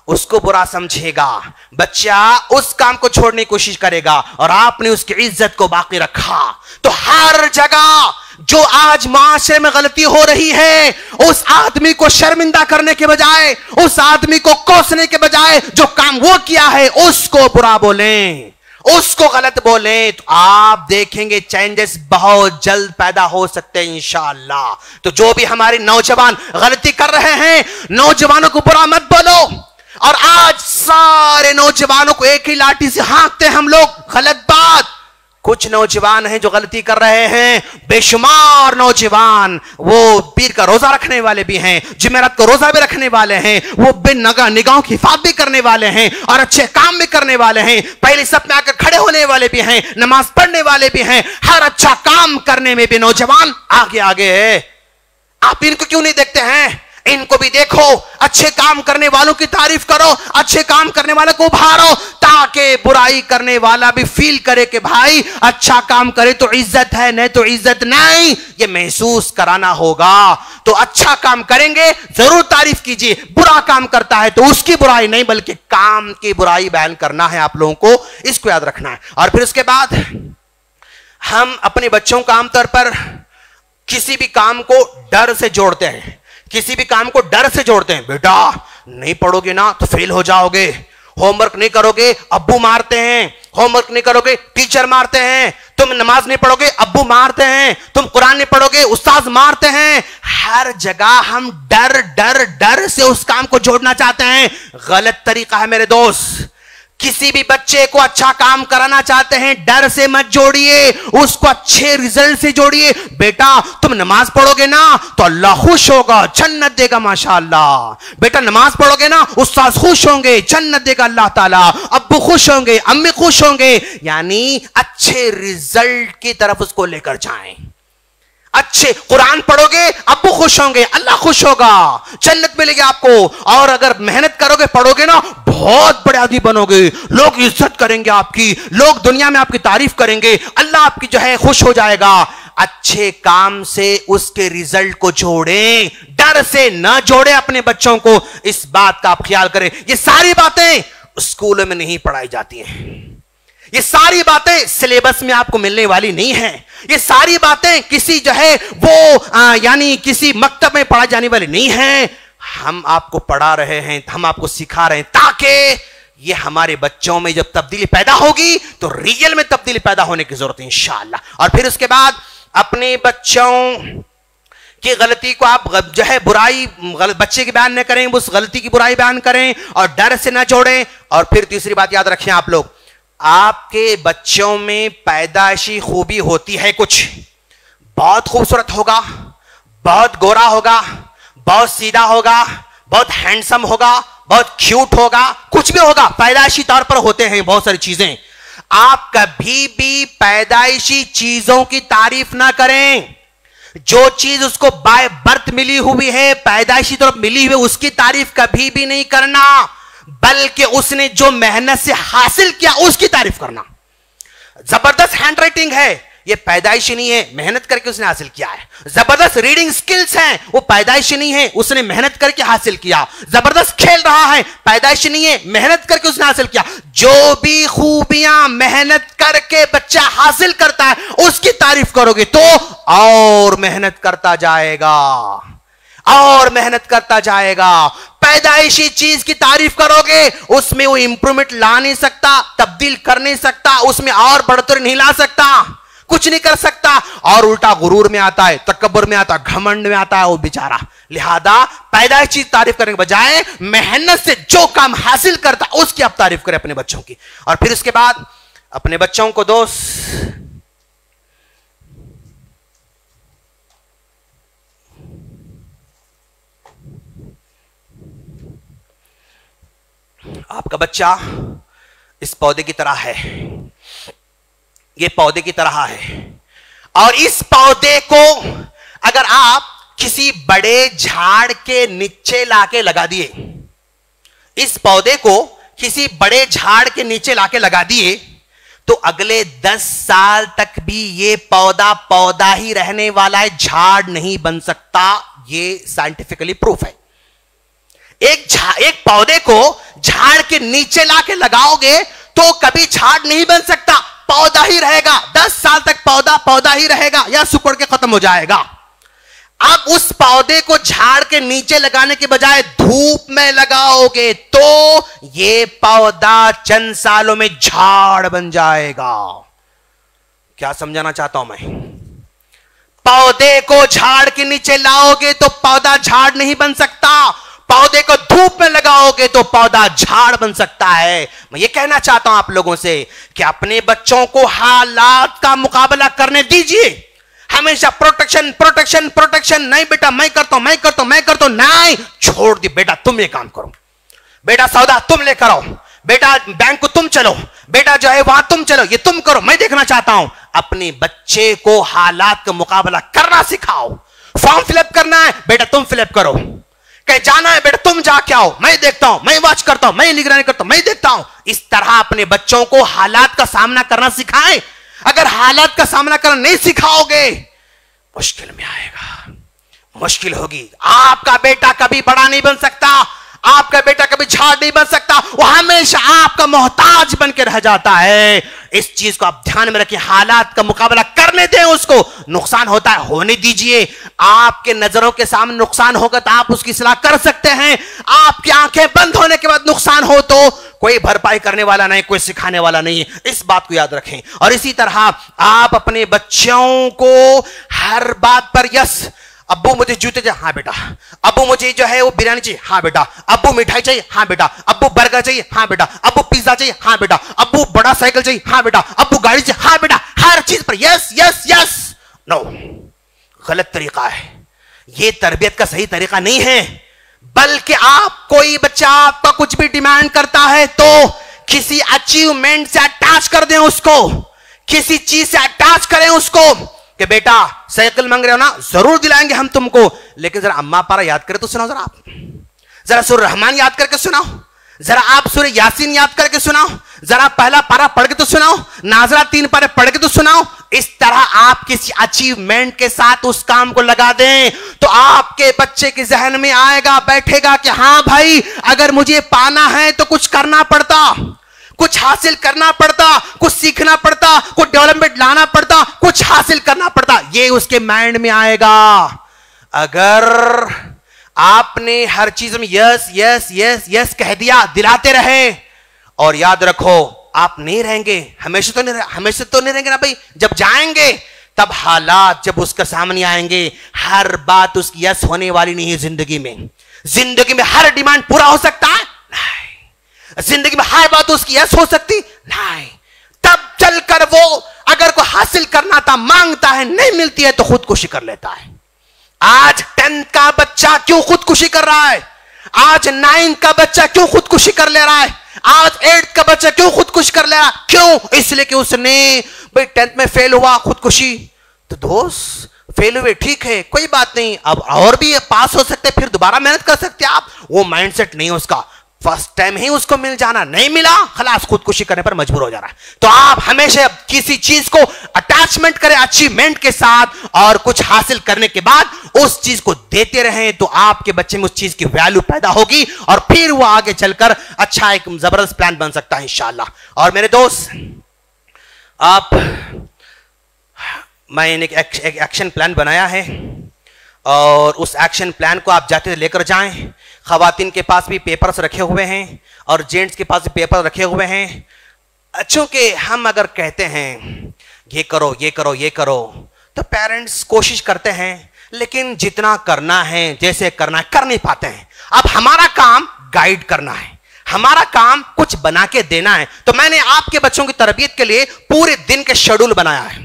उसको बुरा समझेगा, बच्चा उस काम को छोड़ने की कोशिश करेगा, और आपने उसकी इज्जत को बाकी रखा। तो हर जगह जो आज माशरे में गलती हो रही है, उस आदमी को शर्मिंदा करने के बजाय, उस आदमी को कोसने के बजाय, जो काम वो किया है उसको बुरा बोलें, उसको गलत बोलें, तो आप देखेंगे चेंजेस बहुत जल्द पैदा हो सकते हैं इंशाअल्लाह। तो जो भी हमारे नौजवान गलती कर रहे हैं, नौजवानों को बुरा मत बोलो। और आज सारे नौजवानों को एक ही लाठी से हाँकते हैं हम लोग, गलत बात। कुछ नौजवान हैं जो गलती कर रहे हैं, बेशुमार नौजवान, वो पीर का रोजा रखने वाले भी हैं, जुमेरात को रोजा भी रखने वाले हैं, वो बिन निगाहों की हिफाजत भी करने वाले हैं, और अच्छे काम भी करने वाले हैं, पहले सब में आकर खड़े होने वाले भी हैं, नमाज पढ़ने वाले भी हैं, हर अच्छा काम करने में भी नौजवान आगे आगे है। आप इनको क्यों नहीं देखते हैं? इनको भी देखो, अच्छे काम करने वालों की तारीफ करो, अच्छे काम करने वालों को उभारो, ताकि बुराई करने वाला भी फील करे कि भाई अच्छा काम करे तो इज्जत है, नहीं तो इज्जत नहीं, ये महसूस कराना होगा। तो अच्छा काम करेंगे जरूर तारीफ कीजिए, बुरा काम करता है तो उसकी बुराई नहीं बल्कि काम की बुराई बयान करना है आप लोगों को, इसको याद रखना है। और फिर उसके बाद हम अपने बच्चों को आमतौर पर किसी भी काम को डर से जोड़ते हैं, किसी भी काम को डर से जोड़ते हैं। बेटा नहीं पढ़ोगे ना तो फेल हो जाओगे, होमवर्क नहीं करोगे अब्बू मारते हैं, होमवर्क नहीं करोगे टीचर मारते हैं, तुम नमाज नहीं पढ़ोगे अब्बू मारते हैं, तुम कुरान नहीं पढ़ोगे उस्ताद मारते हैं। हर जगह हम डर डर डर से उस काम को जोड़ना चाहते हैं। गलत तरीका है मेरे दोस्त। किसी भी बच्चे को अच्छा काम कराना चाहते हैं, डर से मत जोड़िए, उसको अच्छे रिजल्ट से जोड़िए। बेटा तुम नमाज पढ़ोगे ना तो अल्लाह खुश होगा, जन्नत देगा माशाअल्लाह। बेटा नमाज पढ़ोगे ना उस्ताद खुश होंगे, जन्नत देगा अल्लाह ताला। अब्बू खुश होंगे, अम्मी खुश होंगे। यानी अच्छे रिजल्ट की तरफ उसको लेकर जाएं। अच्छे कुरान पढ़ोगे अब्बू खुश होंगे, अल्लाह खुश होगा, जन्नत मिलेगी आपको। और अगर मेहनत करोगे पढ़ोगे ना बहुत बड़े आदमी बनोगे, लोग इज्जत करेंगे आपकी, लोग दुनिया में आपकी तारीफ करेंगे, अल्लाह आपकी जो है खुश हो जाएगा। अच्छे काम से उसके रिजल्ट को जोड़ें, डर से ना जोड़े अपने बच्चों को। इस बात का आप ख्याल करें। ये सारी बातें स्कूलों में नहीं पढ़ाई जाती हैं, ये सारी बातें सिलेबस में आपको मिलने वाली नहीं है, ये सारी बातें किसी जो है वो यानी किसी मकतब में पढ़ाई जाने वाली नहीं है। हम आपको पढ़ा रहे हैं, हम आपको सिखा रहे हैं ताकि ये हमारे बच्चों में जब तब्दीली पैदा होगी तो रियल में तब्दीली पैदा होने की जरूरत है इंशाअल्लाह। और फिर उसके बाद अपने बच्चों की गलती को आप जो है बुराई बच्चे की बयान न करें, उस गलती की बुराई बयान करें और डर से ना जोड़ें। और फिर तीसरी बात याद रखें आप लोग, आपके बच्चों में पैदाइशी खूबी होती है कुछ, बहुत खूबसूरत होगा, बहुत गोरा होगा, बहुत सीधा होगा, बहुत हैंडसम होगा, बहुत क्यूट होगा, कुछ भी होगा, पैदाइशी तौर पर होते हैं बहुत सारी चीजें। आप कभी भी पैदाइशी चीजों की तारीफ ना करें। जो चीज उसको बाय बर्थ मिली हुई है, पैदाइशी तौर पर मिली हुई है, उसकी तारीफ कभी भी नहीं करना, बल्कि उसने जो मेहनत से हासिल किया उसकी तारीफ करना। जबरदस्त हैंडराइटिंग है, ये पैदाइशी नहीं है, मेहनत करके उसने हासिल किया है। जबरदस्त रीडिंग स्किल्स हैं, वो पैदाइशी नहीं है, उसने मेहनत करके हासिल किया। जबरदस्त खेल रहा है, पैदाइशी नहीं है, मेहनत करके उसने हासिल किया। जो भी खूबियां मेहनत करके बच्चा हासिल करता है उसकी तारीफ करोगे तो और मेहनत करता जाएगा और मेहनत करता जाएगा। पैदाइशी चीज की तारीफ करोगे उसमें वो इंप्रूवमेंट ला नहीं सकता, तब्दील कर नहीं सकता, उसमें और बढ़ोतरी नहीं ला सकता, कुछ नहीं कर सकता, और उल्टा गुरूर में आता है, तकब्बुर में आता है, घमंड में आता है वो बेचारा। लिहाजा पैदाइशी चीज तारीफ करने के बजाय मेहनत से जो काम हासिल करता उसकी आप तारीफ करें अपने बच्चों की। और फिर उसके बाद अपने बच्चों को दोस्त आपका बच्चा इस पौधे की तरह है, ये पौधे की तरह है, और इस पौधे को अगर आप किसी बड़े झाड़ के नीचे लाके लगा दिए, इस पौधे को किसी बड़े झाड़ के नीचे लाके लगा दिए तो अगले 10 साल तक भी ये पौधा पौधा ही रहने वाला है, झाड़ नहीं बन सकता। ये साइंटिफिकली प्रूफ है। एक पौधे को झाड़ के नीचे लाके लगाओगे तो कभी झाड़ नहीं बन सकता, पौधा ही रहेगा। 10 साल तक पौधा पौधा ही रहेगा या सुकड़ के खत्म हो जाएगा। अब उस पौधे को झाड़ के नीचे लगाने के बजाय धूप में लगाओगे तो ये पौधा चंद सालों में झाड़ बन जाएगा। क्या समझाना चाहता हूं मैं? पौधे को झाड़ के नीचे लाओगे तो पौधा झाड़ नहीं बन सकता, पौधे को धूप में लगाओगे तो पौधा झाड़ बन सकता है। मैं ये कहना चाहता हूं आप लोगों से कि अपने बच्चों को हालात का मुकाबला करने दीजिए। हमेशा प्रोटेक्शन प्रोटेक्शन प्रोटेक्शन, नहीं बेटा मैं करता हूं मैं करता हूं मैं करता हूं, नहीं, छोड़ दी बेटा, तुम ये काम करो, बेटा सौदा तुम लेकर आओ, बेटा बैंक को तुम चलो, बेटा जो है वहां तुम चलो, ये तुम करो, मैं देखना चाहता हूं। अपने बच्चे को हालात का मुकाबला करना सिखाओ। फॉर्म फिलअप करना है बेटा तुम फिलअप करो, कहीं जाना है बेटा तुम जाके आओ, मैं देखता हूं, मैं वॉच करता हूं, मैं निगरानी करता हूं, मैं देखता हूं। इस तरह अपने बच्चों को हालात का सामना करना सिखाएं। अगर हालात का सामना करना नहीं सिखाओगे मुश्किल में आएगा, मुश्किल होगी। आपका बेटा कभी बड़ा नहीं बन सकता, आपका बेटा कभी झाड़ नहीं बन सकता, वो हमेशा आपका मोहताज बन के रह जाता है। इस चीज को आप ध्यान में रखें, हालात का मुकाबला करने दें उसको। नुकसान होता है होने दीजिए, आपके नजरों के सामने नुकसान होगा तो आप उसकी सलाह कर सकते हैं। आपकी आंखें बंद होने के बाद नुकसान हो तो कोई भरपाई करने वाला नहीं, कोई सिखाने वाला नहीं है, इस बात को याद रखें। और इसी तरह आप अपने बच्चों को हर बात पर यस, अब्बू मुझे जूते चाहिए, हाँ बेटा, अब्बू मुझे जो है वो बिरयानी चाहिए, हाँ बेटा, अब्बू मिठाई चाहिए, हाँ बेटा, अब्बू बर्गर चाहिए, हाँ बेटा, अब्बू पिज्जा चाहिए, हाँ बेटा, अब्बू बड़ा साइकिल चाहिए, हाँ बेटा, अब्बू गाड़ी चाहिए, हाँ बेटा, हर चीज पर यस यस यस। नो, गलत तरीका है, ये तरबियत का सही तरीका नहीं है। बल्कि आप, कोई बच्चा आपका कुछ भी डिमांड करता है तो किसी अचीवमेंट से अटैच कर दें उसको, किसी चीज से अटैच करें उसको कि बेटा साइकिल मांग रहे हो ना, जरूर दिलाएंगे हम तुमको, लेकिन जरा अम्मा पारा याद करे तो सुनाओ, जरा आप जरा सूरह रहमान याद करके सुनाओ, जरा आप सूरह यासीन याद करके सुनाओ, जरा पहला पारा पढ़ के तो सुनाओ, नाजरा 3 पारे पढ़ के तो सुनाओ। इस तरह आप किसी अचीवमेंट के साथ उस काम को लगा दें तो आपके बच्चे के जहन में आएगा, बैठेगा कि हां भाई, अगर मुझे पाना है तो कुछ करना पड़ता, कुछ हासिल करना पड़ता, कुछ सीखना पड़ता, कुछ डेवलपमेंट लाना पड़ता, कुछ हासिल करना पड़ता, ये उसके माइंड में आएगा। अगर आपने हर चीज में यस यस यस यस कह दिया, दिलाते रहे, और याद रखो आप नहीं रहेंगे, हमेशा तो नहीं रहेंगे ना भाई, जब जाएंगे तब हालात जब उसके सामने आएंगे, हर बात उसकी यस होने वाली नहीं है। जिंदगी में हर डिमांड पूरा हो सकता है नहीं, जिंदगी में हर बात उसकी यस हो सकती नहीं। तब चलकर वो अगर को हासिल करना था, मांगता है, नहीं मिलती है तो खुदकुशी कर लेता है। आज 10th का बच्चा क्यों खुदकुशी कर रहा है? आज 9th का बच्चा क्यों खुदकुशी कर ले रहा है? आज 8th का बच्चा क्यों खुदकुशी कर ले रहा है? क्यों? इसलिए कि उसने भाई 10th में फेल हुआ, खुदकुशी। तो दोस्त, फेल हुए ठीक है, कोई बात नहीं, अब और भी पास हो सकते, फिर दोबारा मेहनत कर सकते आप। वो माइंडसेट नहीं है उसका, फर्स्ट टाइम ही उसको मिल जाना, नहीं मिला खलास खुदकुशी करने पर मजबूर हो जा रहा है। तो आप हमेशा किसी चीज को अटैचमेंट करें अचीवमेंट के साथ, और कुछ हासिल करने के बाद उस चीज को देते रहें, तो आपके बच्चे में उस चीज की वैल्यू पैदा होगी, और फिर वो आगे चलकर अच्छा एक जबरदस्त प्लान बन सकता है इंशाअल्लाह। और मेरे दोस्त, मैंने एक एक्शन प्लान बनाया है, और उस एक्शन प्लान को आप जाते लेकर जाएं। खवातीन के पास भी पेपर्स रखे हुए हैं और जेंट्स के पास भी पेपर रखे हुए हैं। चूंकि हम अगर कहते हैं ये करो ये करो ये करो, तो पेरेंट्स कोशिश करते हैं, लेकिन जितना करना है, जैसे करना है, कर नहीं पाते हैं। अब हमारा काम गाइड करना है, हमारा काम कुछ बना के देना है। तो मैंने आपके बच्चों की तरबियत के लिए पूरे दिन के शेड्यूल बनाया है,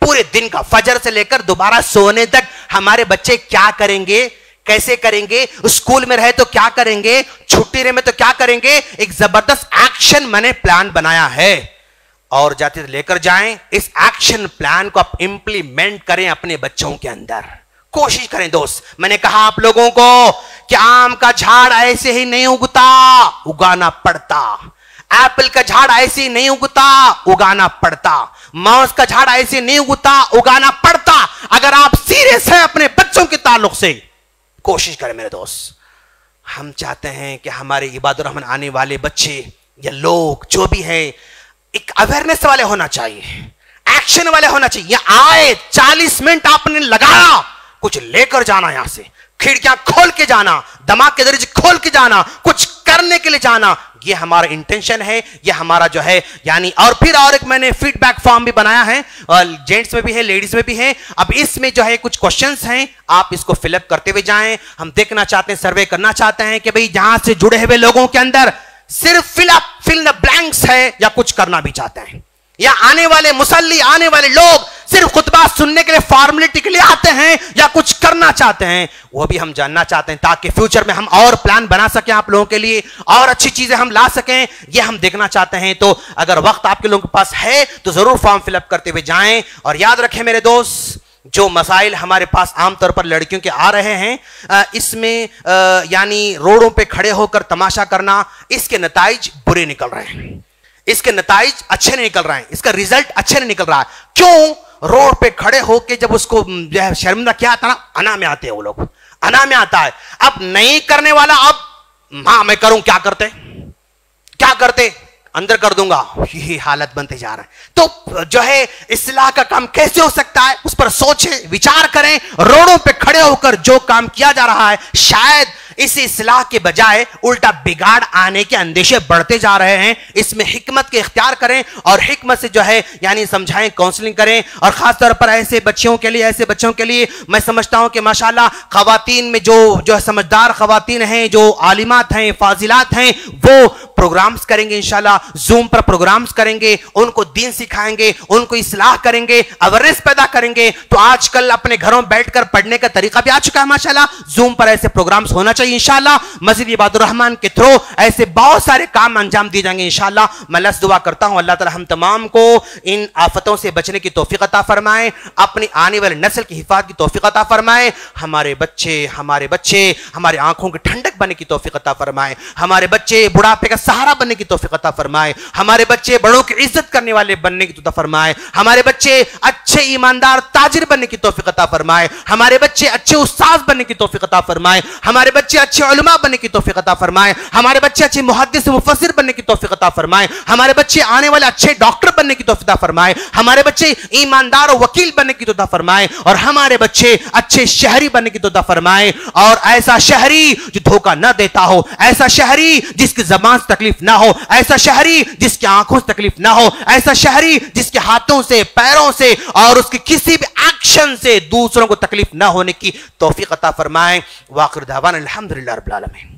पूरे दिन का, फजर से लेकर दोबारा सोने तक हमारे बच्चे क्या करेंगे, कैसे करेंगे, स्कूल में रहे तो क्या करेंगे, छुट्टी रहे में तो क्या करेंगे, एक जबरदस्त एक्शन मैंने प्लान बनाया है। और जाते लेकर जाएं, इस एक्शन प्लान को आप इंप्लीमेंट करें अपने बच्चों के अंदर, कोशिश करें दोस्त। मैंने कहा आप लोगों को कि आम का झाड़ ऐसे ही नहीं उगता, उगाना पड़ता। एप्पल का झाड़ ऐसे ही नहीं उगता, उगाना पड़ता। मांस का झाड़ ऐसे नहीं उगता, उगाना पड़ता। अगर आप सीरियस हैं अपने बच्चों के ताल्लुक से, कोशिश करें मेरे दोस्त। हम चाहते हैं कि हमारे इबादुर रहमान आने वाले बच्चे या लोग जो भी हैं, एक अवेयरनेस वाले होना चाहिए, एक्शन वाले होना चाहिए। या आए 40 मिनट आपने लगाया, कुछ लेकर जाना, यहां से खिड़कियां खोल के जाना, दिमाग के दरवाजे खोल के जाना, कुछ करने के लिए जाना, ये हमारा इंटेंशन है, ये हमारा जो है यानी। और फिर और एक मैंने फीडबैक फॉर्म भी बनाया है, और जेंट्स में भी है, लेडीज में भी है। अब इसमें जो है कुछ क्वेश्चंस हैं, आप इसको फिलअप करते हुए जाएं। हम देखना चाहते हैं, सर्वे करना चाहते हैं कि भाई जहां से जुड़े हुए लोगों के अंदर सिर्फ फिल द ब्लैंक्स है, या कुछ करना भी चाहते हैं, या आने वाले मुसल्ली, आने वाले लोग सिर्फ खुतबा सुनने के लिए, फॉर्मेलिटी के लिए आते हैं, या कुछ करना चाहते हैं, वो भी हम जानना चाहते हैं, ताकि फ्यूचर में हम और प्लान बना सकें आप लोगों के लिए, और अच्छी चीजें हम ला सकें, ये हम देखना चाहते हैं। तो अगर वक्त आपके लोगों के पास है तो जरूर फॉर्म फिलअप करते हुए जाएं। और याद रखें मेरे दोस्त, जो मसाइल हमारे पास आमतौर पर लड़कियों के आ रहे हैं, इसमें यानी रोडों पे खड़े होकर तमाशा करना, इसके नताइज बुरे निकल रहे हैं, इसके नताइज अच्छे नहीं निकल रहे हैं, इसका रिजल्ट अच्छे नहीं निकल रहा है। क्यों? रोड पे खड़े होके जब उसको शर्मिंदा क्या आता ना, अना में आते हैं वो लोग, अना में आता है। अब नहीं करने वाला, अब हाँ मैं करूं, क्या करते क्या करते, अंदर कर दूंगा, यही हालत बनते जा रहा है। तो जो है इस्लाह का काम कैसे हो सकता है, उस पर सोचें, विचार करें। रोडों पे खड़े होकर जो काम किया जा रहा है, शायद इस इस्लाह के बजाय उल्टा बिगाड़ आने के अंदेशे बढ़ते जा रहे हैं। इसमें हिकमत के इख्तियार करें और हिकमत से जो है यानी समझाएं, काउंसलिंग करें। और खासतौर पर ऐसे बच्चों के लिए मैं समझता हूं कि माशाल्लाह खवातीन में जो समझदार खवातीन हैं, जो आलिमात हैं, फाजिलात हैं, वो प्रोग्राम्स करेंगे इंशाल्लाह, जूम पर प्रोग्राम्स करेंगे, उनको दीन सिखाएंगे, उनको इस्लाह करेंगे, अवेयरनेस पैदा करेंगे। तो आजकल अपने घरों बैठकर पढ़ने का तरीका भी आ चुका है माशाल्लाह, जूम पर ऐसे प्रोग्राम्स होना चाहिए इंशाल्लाह। मस्जिद इबादुर रहमान के थ्रू ऐसे बहुत सारे काम अंजाम दिए जाएंगे इंशाल्लाह। मैं अल्लाह से दुआ करता हूं अल्लाह ताला हम तमाम को इन आफतों से बचने की तौफीक अता फरमाए, अपनी आने वाली नस्ल की हिफाजत की तौफीक अता फरमाए। हमारे बच्चे हमारे आंखों की ठंडक बनने की तौफीक अता फरमाए, हमारे बच्चे बुढ़ापे का सहारा बनने की तौफीक अता फरमाए, हमारे बच्चे बड़ों की इज्जत करने वाले बनने की तौफीक फरमाए, हमारे बच्चे अच्छे ईमानदार ताजिर बनने की तौफीक अता फरमाए, हमारे बच्चे अच्छे उस्ताद बनने की तौफीक अता फरमाए, हमारे बच्चे अच्छे उलमा बनने की तौफीक अता फरमाए, हमारे बच्चे अच्छे मुहद्दिस मुफस्सिर बनने की तौफीक अता फरमाए, हमारे बच्चे आने वाले अच्छे डॉक्टर बनने की तौफीक अता फरमाए, हमारे बच्चे ईमानदार और वकील बनने की तौफीक फरमाए, और हमारे बच्चे अच्छे शहरी बनने की तौफीक फरमाए। और ऐसा शहरी जो धोखा न देता हो, ऐसा शहरी जिसकी ज़बान से तकलीफ ना हो, ऐसा शहरी जिसकी आंखों से तकलीफ ना हो, ऐसा शहरी जिसके हाथों से, पैरों से और उसके किसी भी एक्शन से दूसरों को तकलीफ ना होने की तौफीक अता फरमाए। वाखिर दावाना अल्हम्दुलिल्लाह रब्बिल आलमीन।